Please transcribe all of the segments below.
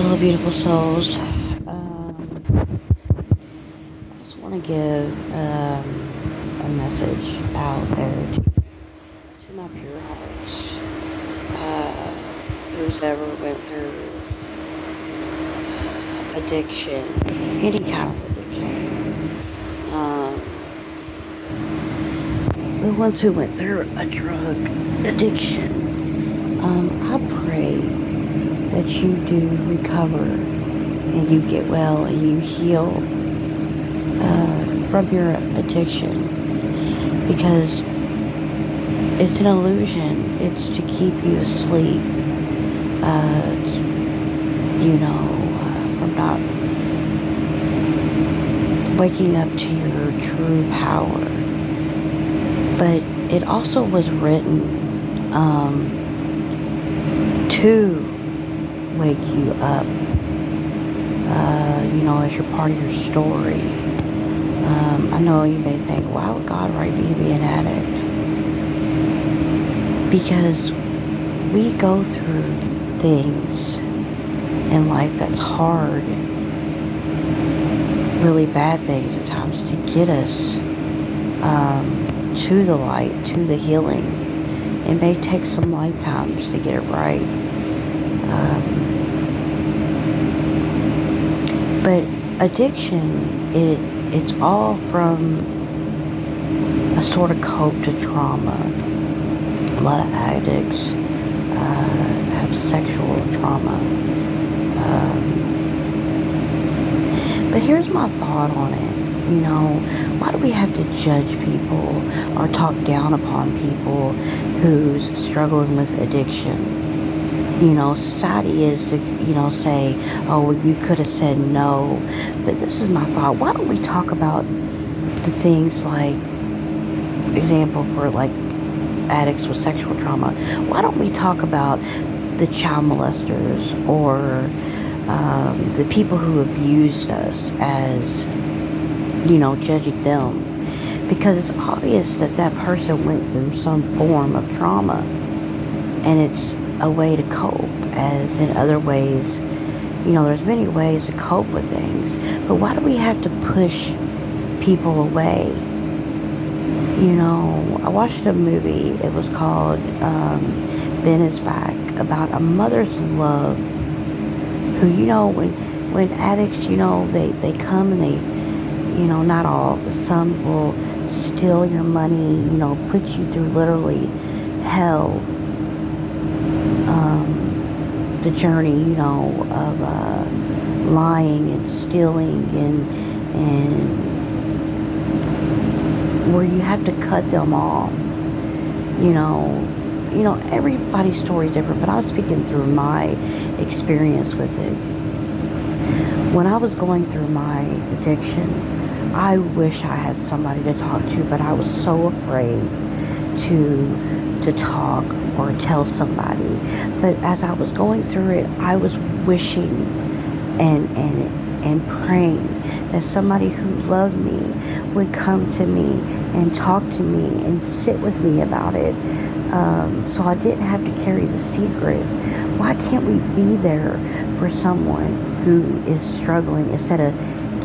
Hello, beautiful souls. I just want to give a message out there to my pure hearts. Uh, who's ever went through addiction, any kind of addiction. Um, the ones who went through a drug addiction. I pray that you do recover and you get well and you heal from your addiction, because it's an illusion. It's to keep you asleep, from not waking up to your true power. But it also was written to wake you up, as you're part of your story. I know you may think, why would God write me to be an addict? Because we go through things in life that's hard, really bad things at times, to get us to the light, to the healing. It may take some lifetimes to get it right. But addiction, it's all from a sort of cope to trauma. A lot of addicts have sexual trauma. But here's my thought on it. Why do we have to judge people or talk down upon people who's struggling with addiction? Society is to, say, oh, well, you could have said no. But this is my thought. Why don't we talk about the things like, example for like addicts with sexual trauma? Why don't we talk about the child molesters or the people who abused us as, judging them? Because it's obvious that that person went through some form of trauma, and it's a way to cope, as in other ways, there's many ways to cope with things. But why do we have to push people away? I watched a movie, it was called Ben is Back, about a mother's love who, when addicts, they come and they, not all, but some will steal your money, put you through literally hell. The journey, of lying and stealing and where you have to cut them off. Everybody's story is different, but I was speaking through my experience with it. When I was going through my addiction, I wish I had somebody to talk to, but I was so afraid to talk or tell somebody. But as I was going through it, I was wishing and praying that somebody who loved me would come to me and talk to me and sit with me about it, so I didn't have to carry the secret. Why can't we be there for someone who is struggling instead of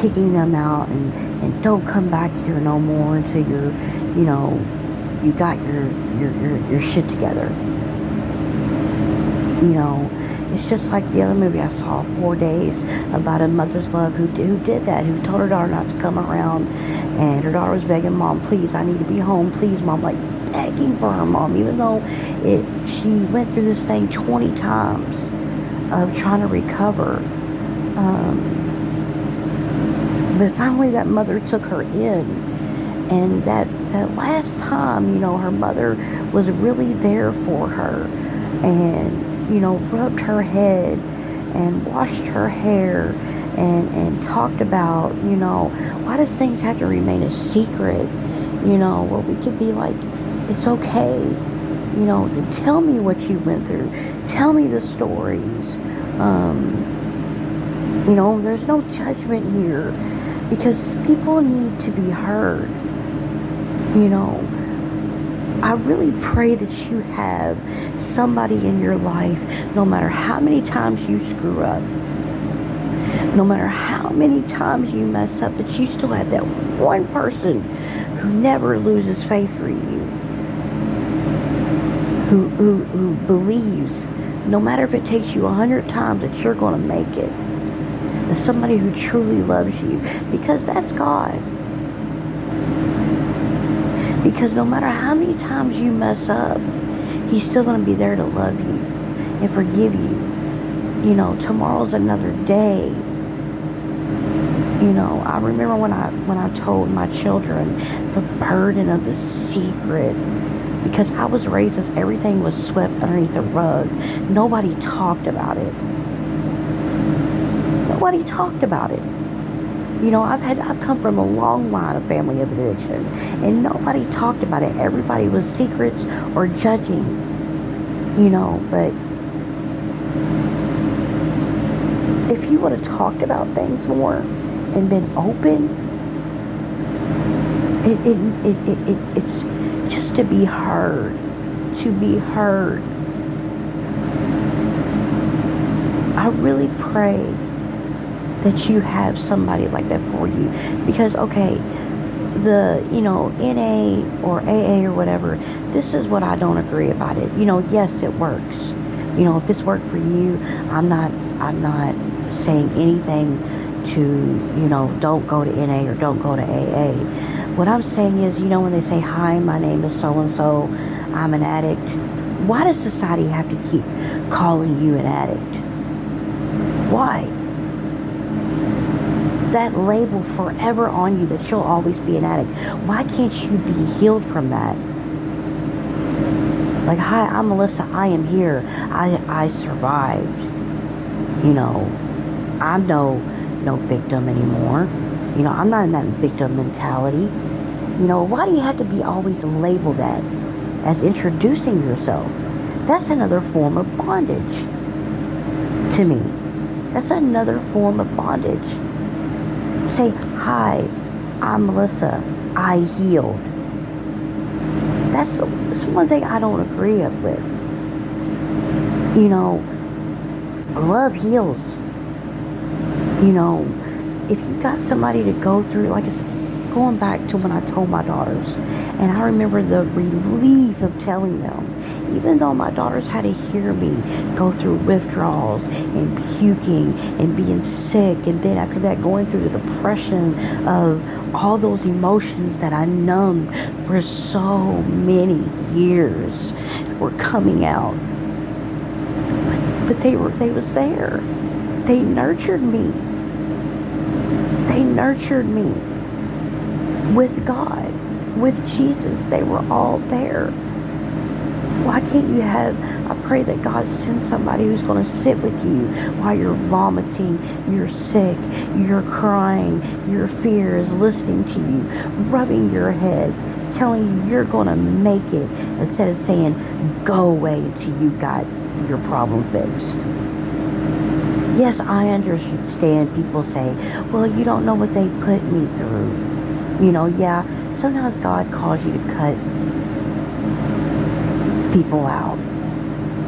kicking them out and don't come back here no more until you're, you got your shit together? It's just like the other movie I saw, 4 Days, about a mother's love who did that, who told her daughter not to come around, and her daughter was begging, Mom, please, I need to be home, please, Mom, like begging for her mom, even though she went through this thing 20 times of trying to recover. But finally that mother took her in, and that last time, her mother was really there for her, and rubbed her head and washed her hair and talked about, why does things have to remain a secret? Where we could be like, it's okay, tell me what you went through, tell me the stories. There's no judgment here, because people need to be heard. I really pray that you have somebody in your life, no matter how many times you screw up, No matter how many times you mess up, but you still have that one person who never loses faith for you, who believes, no matter if it takes you 100 times, that you're going to make it. There's somebody who truly loves you, because that's God. Because no matter how many times you mess up, He's still going to be there to love you and forgive you. You know, tomorrow's another day. You know, I remember when I told my children the burden of the secret, because I was raised as everything was swept underneath the rug. Nobody talked about it. Nobody talked about it. You know, I've come from a long line of family of addiction, and nobody talked about it. Everybody was secrets or judging, you know. But if you would have talked about things more and been open, it's just to be heard, I really pray that you have somebody like that for you. Because, okay, the, you know, NA or AA or whatever, this is what I don't agree about it. You know, yes, it works. You know, if it's worked for you, I'm not saying anything to, you know, don't go to NA or don't go to AA. What I'm saying is, you know, when they say, hi, my name is so-and-so, I'm an addict, why does society have to keep calling you an addict? Why? That label forever on you, that you'll always be an addict. Why can't you be healed from that? Like, hi, I'm Melissa, I am here. I survived. You know, I'm no victim anymore. You know, I'm not in that victim mentality. You know, why do you have to be always labeled that as introducing yourself? That's another form of bondage to me. That's another form of bondage. Say, hi, I'm Melissa, I healed. That's one thing I don't agree with. You know, love heals. You know, if you got somebody to go through, like I said, going back to when I told my daughters, and I remember the relief of telling them, even though my daughters had to hear me go through withdrawals and puking and being sick, and then after that going through the depression of all those emotions that I numbed for so many years were coming out. But they was there. They nurtured me. They nurtured me with God, with Jesus. They were all there. Why can't you have, I pray that God sends somebody who's going to sit with you while you're vomiting, you're sick, you're crying, your fear is listening to you, rubbing your head, telling you you're going to make it, instead of saying, go away until you got your problem fixed. Yes, I understand people say, well, you don't know what they put me through. You know, yeah, sometimes God calls you to cut people out.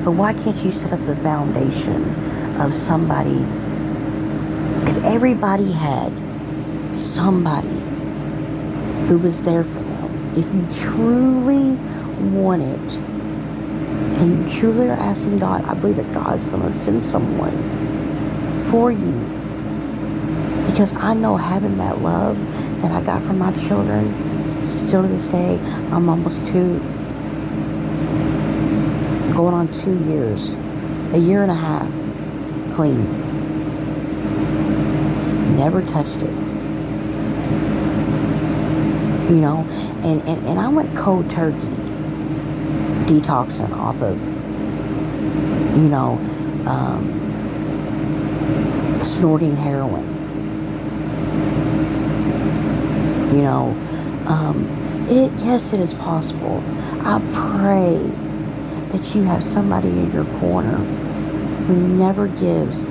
But why can't you set up the foundation of somebody? If everybody had somebody who was there for them, if you truly want it, and you truly are asking God, I believe that God's going to send someone for you. Because I know having that love that I got from my children, still to this day, I'm almost going on 2 years, a year and a half, clean. Never touched it. You know, and I went cold turkey, detoxing off of, you know, snorting heroin. You know, yes, it is possible. I pray that you have somebody in your corner who never gives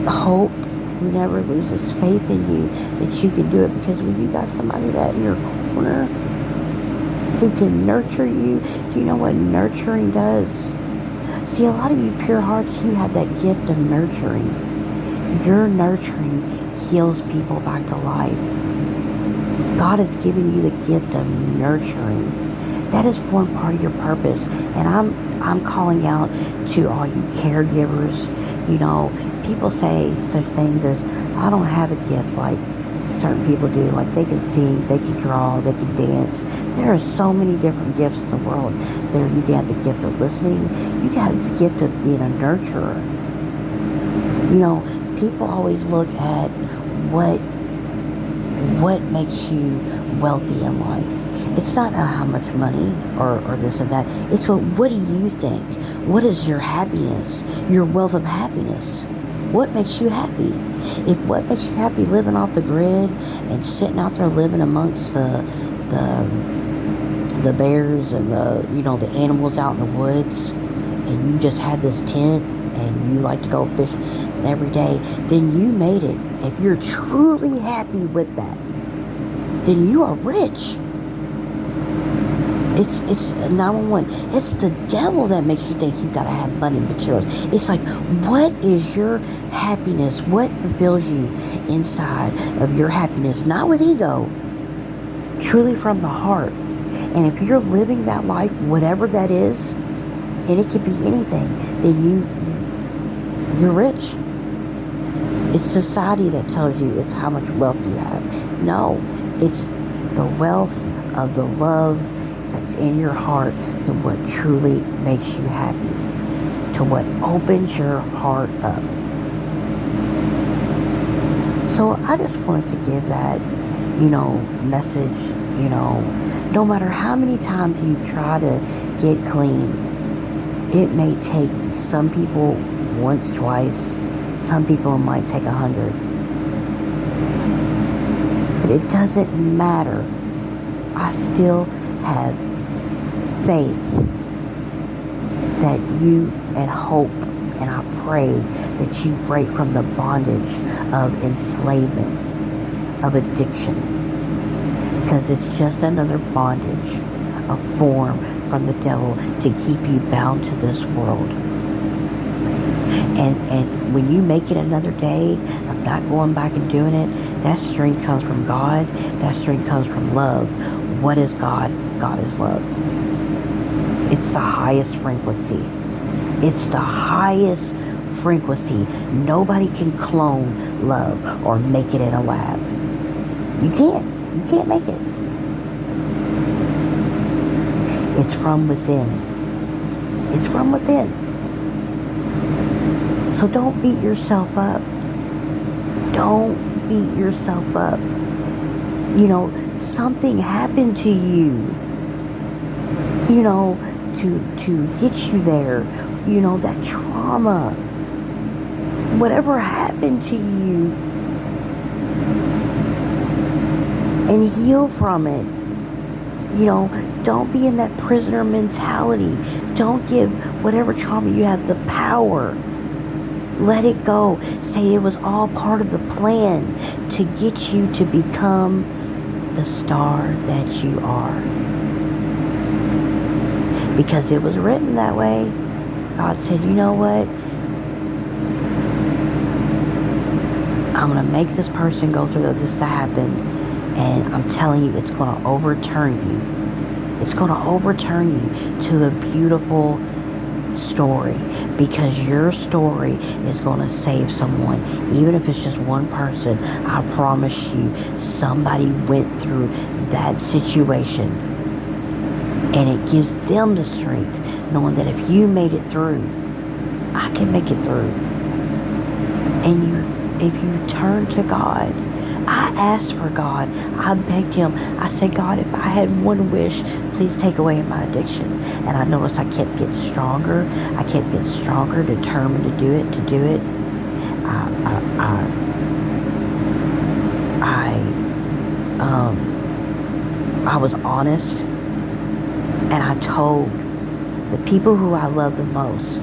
hope, who never loses faith in you, that you can do it. Because when you got somebody that in your corner who can nurture you, do you know what nurturing does? See, a lot of you pure hearts, you have that gift of nurturing. Your nurturing heals people back to life. God has given you the gift of nurturing. That is one part of your purpose. And I'm calling out to all you caregivers. You know, people say such things as, I don't have a gift like certain people do. Like, they can sing, they can draw, they can dance. There are so many different gifts in the world. There, you can have the gift of listening. You can have the gift of being a nurturer. You know, people always look at what makes you wealthy in life. It's not how much money or this and that. It's what do you think? What is your happiness? Your wealth of happiness? What makes you happy? If what makes you happy living off the grid and sitting out there living amongst the bears and the animals out in the woods, and you just have this tent and you like to go fish every day, then you made it. If you're truly happy with that, then you are rich. It's 911. It's the devil that makes you think you gotta have money and materials. It's like, what is your happiness? What fulfills you inside of your happiness? Not with ego, truly from the heart. And if you're living that life, whatever that is, and it could be anything, then you're rich. It's society that tells you it's how much wealth you have. No, it's the wealth of the love that's in your heart, to what truly makes you happy, to what opens your heart up. So I just wanted to give that, message. No matter how many times you try to get clean, it may take some people once, twice. Some people it might take 100. But it doesn't matter. I still have faith that you, and hope, and I pray that you break from the bondage of enslavement, of addiction. Because it's just another bondage, a form from the devil to keep you bound to this world. And when you make it another day of not going back and doing it, that strength comes from God. That strength comes from love. What is God? God is love. It's the highest frequency. It's the highest frequency. Nobody can clone love or make it in a lab. You can't. You can't make it. It's from within. It's from within. So don't beat yourself up. Don't beat yourself up. Something happened to you, to get you there. That trauma, whatever happened to you, and heal from it. Don't be in that prisoner mentality. Don't give whatever trauma you have the power. Let it go. Say it was all part of the plan to get you to become the star that you are. Because it was written that way. God said, you know what? I'm going to make this person go through this to happen. And I'm telling you, it's going to overturn you. It's going to overturn you to a beautiful story, because your story is going to save someone. Even if it's just one person, I promise you, somebody went through that situation, and it gives them the strength, knowing that if you made it through, I can make it through. And if you turn to God, I asked for God. I begged him. I said, God, if I had one wish, please take away my addiction. And I noticed I kept getting stronger. I kept getting stronger, determined to do it. I was honest, and I told the people who I love the most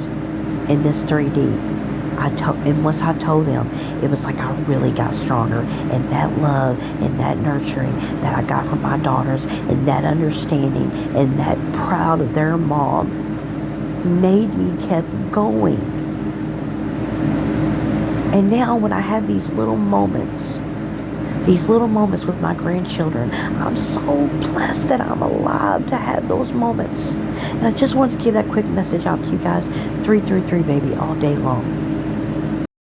in this 3D. And once I told them, it was like I really got stronger. And that love and that nurturing that I got from my daughters, and that understanding and that proud of their mom, made me keep going. And now when I have these little moments with my grandchildren, I'm so blessed that I'm alive to have those moments. And I just wanted to give that quick message out to you guys. 333 baby, all day long.